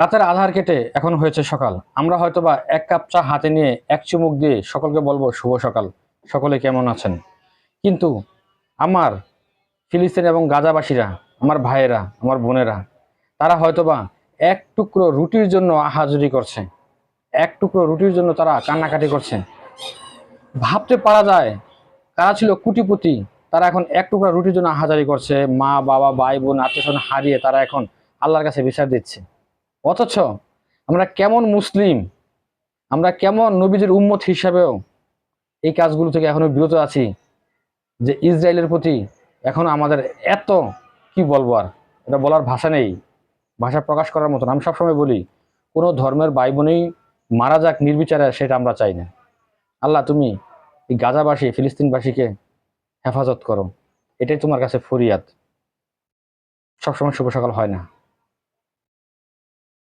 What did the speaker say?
রাতের আধার কেটে এখন হয়েছে সকাল। আমরা হয়তোবা এক কাপ চা হাতে নিয়ে এক চুমুক দিয়ে সকলকে বলবো শুভ সকাল। সকলে কেমন আছেন? কিন্তু আমার ফিলিস্তিন এবং গাজাবাসীরা, আমার ভাইয়েরা, আমার বোনেরা, তারা হয়তোবা এক টুকরো রুটির জন্য আহাজারি করছে। এক টুকরো রুটির জন্য তারা কান্নাকাটি করছে। ভাবতে পারা যায় তারা ছিল কোটিপতি, তারা এখন এক টুকরা রুটির জন্য আহাজারি করছে। মা বাবা ভাই বোন আত্মীয় স্বজন হারিয়ে তারা এখন আল্লাহর কাছে বিচার দিচ্ছে। অথচ আমরা কেমন মুসলিম, আমরা কেমন নবীজির উম্মত হিসাবেও এই কাজগুলো থেকে এখনো বিরত আছি, যে ইসরায়েলের প্রতি এখনো আমাদের এত, কি বলবো আর, এটা বলার ভাষা নেই, ভাষা প্রকাশ করার মতন। আমি সবসময় বলি, কোনো ধর্মের ভাই বোনেই মারা যাক নির্বিচারে, সেটা আমরা চাই না। আল্লাহ, তুমি এই গাজাবাসী ফিলিস্তিনবাসীকে হেফাজত করো, এটাই তোমার কাছে ফরিয়াদ। সবসময় শুভ সকাল হয় না।